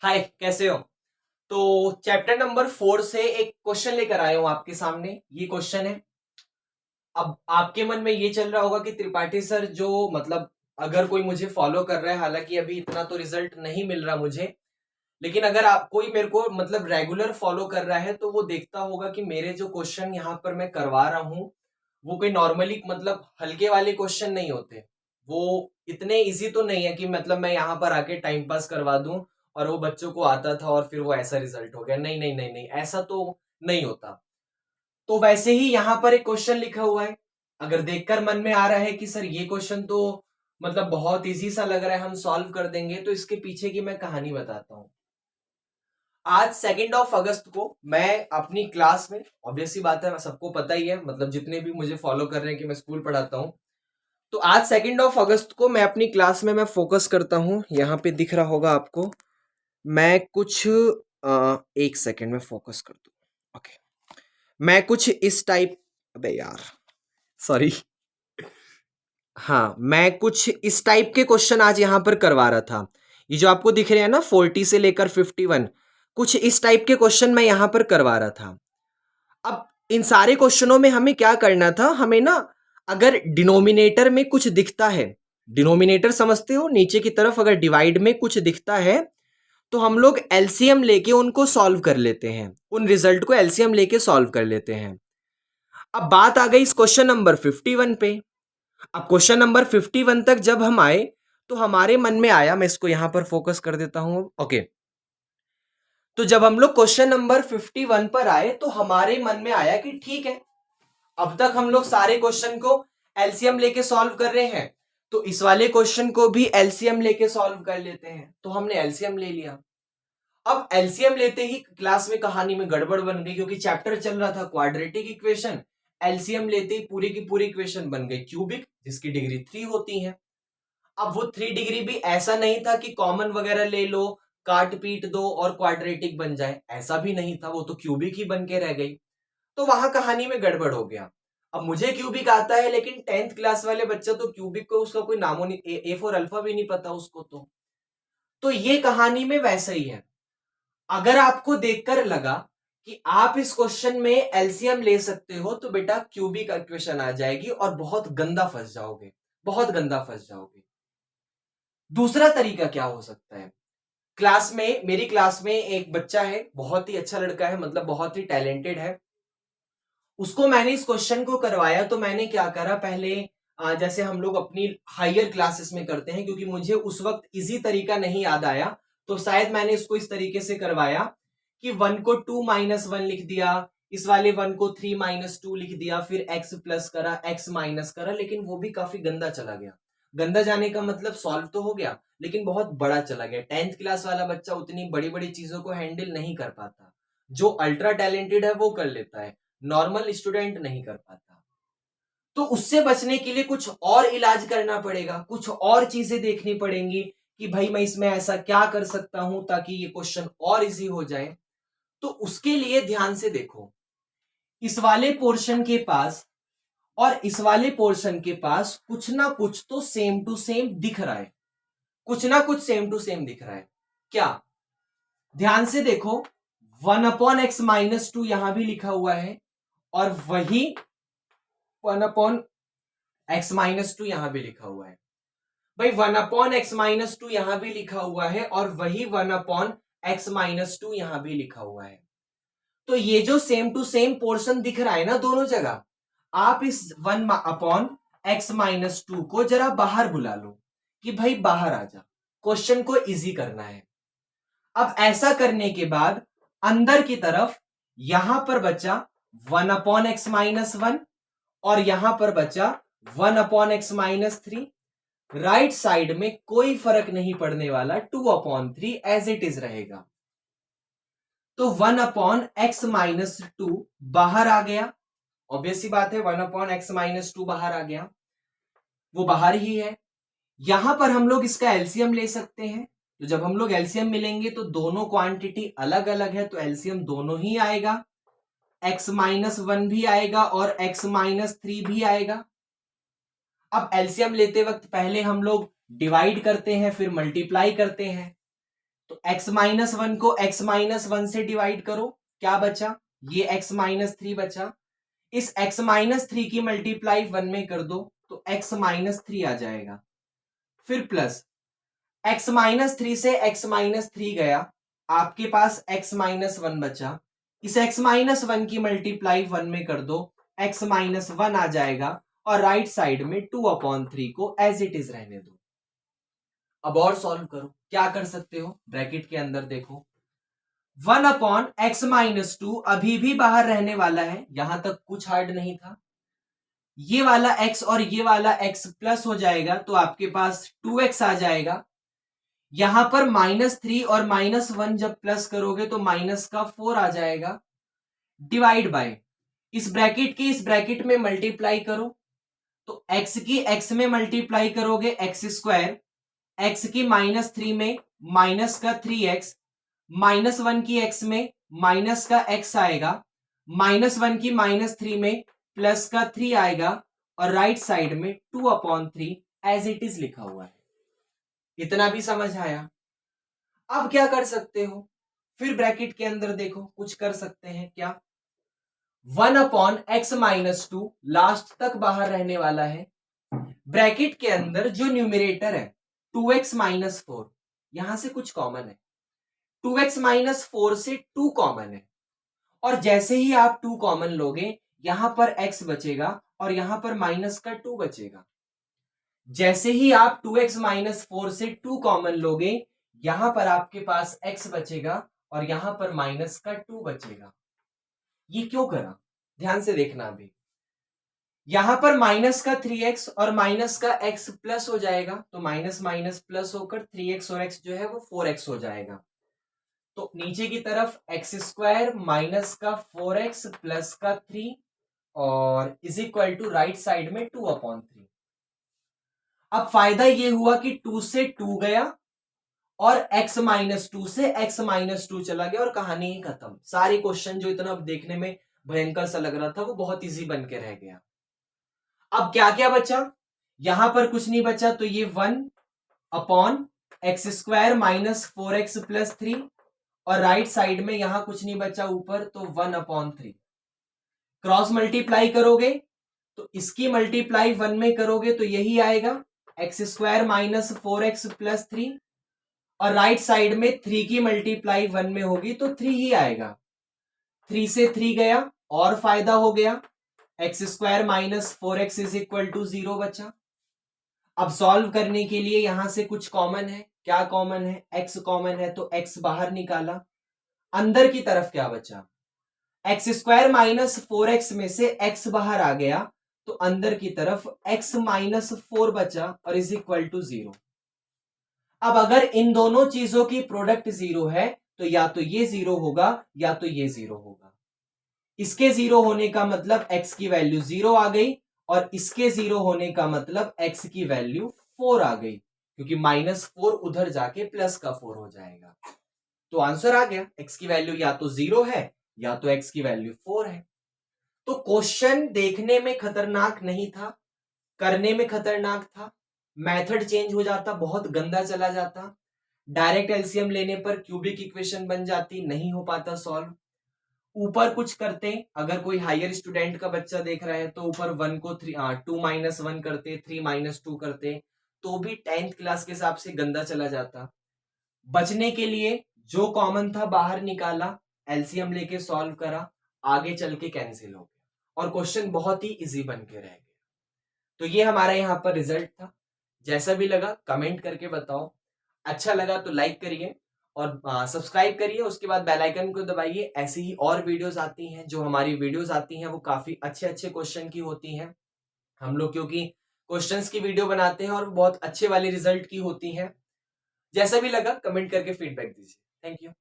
हाय, कैसे हो? तो चैप्टर नंबर 4 से एक क्वेश्चन लेकर आया हूं आपके सामने। ये क्वेश्चन है। अब आपके मन में ये चल रहा होगा कि त्रिपाठी सर जो मतलब अगर कोई मुझे फॉलो कर रहा है, हालांकि अभी इतना तो रिजल्ट नहीं मिल रहा मुझे, लेकिन अगर आप कोई मेरे को मतलब रेगुलर फॉलो कर रहा है तो वो देखता होगा कि मेरे जो क्वेश्चन यहाँ पर मैं करवा रहा हूँ वो कोई नॉर्मली मतलब हल्के वाले क्वेश्चन नहीं होते। वो इतने इजी तो नहीं है कि मतलब मैं यहाँ पर आके टाइम पास करवा दूं और वो बच्चों को आता था और फिर वो ऐसा रिजल्ट हो गया। नहीं नहीं नहीं नहीं, ऐसा तो नहीं होता। तो वैसे ही यहाँ पर एक क्वेश्चन लिखा हुआ है। अगर देखकर मन में आ रहा है कि सर ये क्वेश्चन तो मतलब बहुत इजी सा लग रहा है, हम सॉल्व कर देंगे, तो इसके पीछे की मैं कहानी बताता हूँ। आज 2 अगस्त को मैं अपनी क्लास में, ऑब्वियसली बात है, सबको पता ही है, मतलब जितने भी मुझे फॉलो कर रहे हैं कि मैं स्कूल पढ़ाता हूँ। तो आज 2 अगस्त को मैं अपनी क्लास में मैं फोकस करता हूँ। यहाँ पे दिख रहा होगा आपको। मैं कुछ 1 सेकेंड में फोकस कर दूँ। ओके, मैं कुछ इस टाइप, अबे यार, सॉरी। हाँ, मैं कुछ इस टाइप के क्वेश्चन आज यहाँ पर करवा रहा था। ये जो आपको दिख रहे हैं ना, 40 से लेकर 51, कुछ इस टाइप के क्वेश्चन मैं यहाँ पर करवा रहा था। अब इन सारे क्वेश्चनों में हमें क्या करना था, हमें ना, अगर डिनोमिनेटर में कुछ दिखता है, डिनोमिनेटर समझते हो, नीचे की तरफ अगर डिवाइड में कुछ दिखता है तो हम लोग एलसीएम लेके उनको सॉल्व कर लेते हैं, उन रिजल्ट को एलसीएम लेके सॉल्व कर लेते हैं। अब बात आ गई इस क्वेश्चन नंबर 51 पे। अब क्वेश्चन नंबर 51 तक जब हम आए तो हमारे मन में आया, मैं इसको यहां पर फोकस कर देता हूं। ओके, तो जब हम लोग क्वेश्चन नंबर 51 पर आए तो हमारे मन में आया कि ठीक है, अब तक हम लोग सारे क्वेश्चन को एलसीएम लेके सॉल्व कर रहे हैं, तो इस वाले क्वेश्चन को भी एलसीएम लेके सॉल्व कर लेते हैं। तो हमने एलसीएम ले लिया। अब एलसीएम लेते ही क्लास में कहानी में गड़बड़ बन गई, क्योंकि चैप्टर चल रहा था क्वाड्रेटिक इक्वेशन। एलसीएम लेते ही पूरी की पूरी इक्वेशन बन गई क्यूबिक, जिसकी डिग्री 3 होती है। अब वो 3 डिग्री भी ऐसा नहीं था कि कॉमन वगैरह ले लो, काट पीट दो और क्वाड्रेटिक बन जाए, ऐसा भी नहीं था, वो तो क्यूबिक ही बन के रह गई। तो वहां कहानी में गड़बड़ हो गया। अब मुझे क्यूबिक आता है, लेकिन 10th क्लास वाले बच्चे तो क्यूबिक को उसका कोई नामो नहीं, ए फॉर अल्फा भी नहीं पता उसको। तो ये कहानी में वैसा ही है। अगर आपको देखकर लगा कि आप इस क्वेश्चन में एलसीएम ले सकते हो तो बेटा क्यूबिक इक्वेशन आ जाएगी और बहुत गंदा फंस जाओगे, बहुत गंदा फंस जाओगे। दूसरा तरीका क्या हो सकता है? क्लास में, मेरी क्लास में एक बच्चा है, बहुत ही अच्छा लड़का है, मतलब बहुत ही टैलेंटेड है। उसको मैंने इस क्वेश्चन को करवाया तो मैंने क्या करा, पहले जैसे हम लोग अपनी हायर क्लासेस में करते हैं, क्योंकि मुझे उस वक्त इजी तरीका नहीं याद आया, तो शायद मैंने इसको इस तरीके से करवाया कि 1 को 2 - 1 लिख दिया, इस वाले 1 को 3 - 2 लिख दिया, फिर x प्लस करा, x माइनस करा, लेकिन वो भी काफी गंदा चला गया। गंदा जाने का मतलब सॉल्व तो हो गया, लेकिन बहुत बड़ा चला गया। 10th क्लास वाला बच्चा उतनी बड़ी बड़ी चीजों को हैंडल नहीं कर पाता। जो अल्ट्रा टैलेंटेड है वो कर लेता है, नॉर्मल स्टूडेंट नहीं कर पाता। तो उससे बचने के लिए कुछ और इलाज करना पड़ेगा, कुछ और चीजें देखनी पड़ेंगी कि भाई मैं इसमें ऐसा क्या कर सकता हूं ताकि ये क्वेश्चन और इजी हो जाए। तो उसके लिए ध्यान से देखो, इस वाले पोर्शन के पास और इस वाले पोर्शन के पास कुछ ना कुछ तो सेम टू सेम दिख रहा है, कुछ ना कुछ सेम टू सेम दिख रहा है। क्या? ध्यान से देखो, 1/x - 2 यहां भी लिखा हुआ है और वही 1/x - 2 यहां भी लिखा हुआ है। भाई 1/x - 2 यहां भी लिखा हुआ है और वही 1/x - 2 यहां भी लिखा हुआ है। तो ये जो सेम टू सेम पोर्शन दिख रहा है ना दोनों जगह, आप इस 1/x - 2 को जरा बाहर बुला लो कि भाई बाहर आ जा, क्वेश्चन को इजी करना है। अब ऐसा करने के बाद अंदर की तरफ यहां पर बचा 1/x - 1 और यहां पर बचा 1/x - 3। राइट साइड में कोई फर्क नहीं पड़ने वाला, 2/3 एज इट इज रहेगा। तो 1/x - 2 बाहर आ गया, ऑब्वियसली बात है, 1/x - 2 बाहर आ गया, वो बाहर ही है। यहां पर हम लोग इसका एलसीएम ले सकते हैं। तो जब हम लोग एलसीएम मिलेंगे तो दोनों क्वांटिटी अलग अलग है, तो एलसीएम दोनों ही आएगा, x-1 भी आएगा और x-3 भी आएगा। अब एलसीएम लेते वक्त पहले हम लोग डिवाइड करते हैं, फिर मल्टीप्लाई करते हैं। तो x माइनस वन को x माइनस वन से डिवाइड करो, क्या बचा, ये x माइनस थ्री बचा। इस x माइनस थ्री की मल्टीप्लाई वन में कर दो तो x माइनस थ्री आ जाएगा। फिर प्लस x माइनस थ्री से x माइनस थ्री गया, आपके पास x माइनस वन बचा। इस x माइनस वन की मल्टीप्लाई वन में कर दो, x माइनस वन आ जाएगा और राइट साइड में 2/3 को एज इट इज रहने दो। अब और सॉल्व करो, क्या कर सकते हो, ब्रैकेट के अंदर देखो 1/x माइनस टू अभी भी बाहर रहने वाला है, यहां तक कुछ हार्ड नहीं था। ये वाला x और ये वाला x प्लस हो जाएगा तो आपके पास 2x आ जाएगा। यहां पर -3 और -1 जब प्लस करोगे तो माइनस का 4 आ जाएगा। डिवाइड बाय इस ब्रैकेट की इस ब्रैकेट में मल्टीप्लाई करो, तो x की x में मल्टीप्लाई करोगे x स्क्वायर, x की -3 में माइनस का 3x, -1 की x में माइनस का x आएगा, -1 की -3 में प्लस का 3 आएगा और राइट साइड में 2/3 एज इट इज लिखा हुआ है। इतना भी समझ आया। अब क्या कर सकते हो, फिर ब्रैकेट के अंदर देखो कुछ कर सकते हैं क्या, 1/x माइनस टू लास्ट तक बाहर रहने वाला है। ब्रैकेट के अंदर जो न्यूमरेटर है 2x माइनस फोर, यहां से कुछ कॉमन है, 2x माइनस फोर से 2 कॉमन है और जैसे ही आप 2 कॉमन लोगे यहां पर x बचेगा और यहां पर माइनस का 2 बचेगा। जैसे ही आप 2x माइनस फोर से 2 कॉमन लोगे यहां पर आपके पास x बचेगा और यहां पर माइनस का 2 बचेगा। ये क्यों करा, ध्यान से देखना। अभी यहां पर माइनस का 3x और माइनस का x प्लस हो जाएगा, तो माइनस माइनस प्लस होकर 3x और x जो है वो 4x हो जाएगा। तो नीचे की तरफ x स्क्वायर माइनस का 4x प्लस का 3 और is equal to right side में 2/3। अब फायदा ये हुआ कि 2 से 2 गया और x माइनस टू से x माइनस टू चला गया और कहानी ही खत्म। सारे क्वेश्चन जो इतना देखने में भयंकर सा लग रहा था वो बहुत इजी बन के रह गया। अब क्या क्या बचा, यहां पर कुछ नहीं बचा, तो ये 1/x square minus 4x plus 3 और राइट साइड में यहां कुछ नहीं बचा ऊपर, तो 1/3। क्रॉस मल्टीप्लाई करोगे तो इसकी मल्टीप्लाई 1 में करोगे तो यही आएगा, x square minus 4x plus 3 और राइट साइड में 3 की मल्टीप्लाई 1 में होगी तो 3 ही आएगा। 3 से 3 गया और फायदा हो गया, x square minus 4x is equal to 0 बचा। अब सॉल्व करने के लिए यहां से कुछ कॉमन है, क्या कॉमन है, x कॉमन है तो x बाहर निकाला। अंदर की तरफ क्या बचा, एक्स स्क्वायर माइनस 4x में से x बाहर आ गया तो अंदर की तरफ x माइनस 4 बचा और इज इक्वल टू 0। अब अगर इन दोनों चीजों की प्रोडक्ट 0 है तो या तो ये 0 होगा या तो ये 0 होगा। इसके 0 होने का मतलब x की वैल्यू 0 आ गई और इसके 0 होने का मतलब x की वैल्यू 4 आ गई, क्योंकि -4 उधर जाके प्लस का 4 हो जाएगा। तो आंसर आ गया, x की वैल्यू या तो 0 है या तो x की वैल्यू 4 है। तो क्वेश्चन देखने में खतरनाक नहीं था, करने में खतरनाक था। मेथड चेंज हो जाता, बहुत गंदा चला जाता। डायरेक्ट एलसीएम लेने पर क्यूबिक इक्वेशन बन जाती, नहीं हो पाता सॉल्व। ऊपर कुछ करते, अगर कोई हायर स्टूडेंट का बच्चा देख रहा है तो ऊपर 1 को 2 माइनस 1 करते, 3 माइनस 2 करते, तो भी 10th क्लास के हिसाब से गंदा चला जाता। बचने के लिए जो कॉमन था बाहर निकाला, एलसीएम लेके सॉल्व करा, आगे चल के कैंसिल हो गया और क्वेश्चन बहुत ही इजी बन के रह गया। तो ये हमारा यहाँ पर रिजल्ट था। जैसा भी लगा कमेंट करके बताओ, अच्छा लगा तो लाइक करिए और सब्सक्राइब करिए, उसके बाद बेल आइकन को दबाइए। ऐसी ही और वीडियोस आती हैं, जो हमारी वीडियोस आती हैं वो काफी अच्छे अच्छे क्वेश्चन की होती हैं। हम लोग क्योंकि क्वेश्चंस की वीडियो बनाते हैं और बहुत अच्छे वाले रिजल्ट की होती हैं। जैसा भी लगा कमेंट करके फीडबैक दीजिए। Thank you.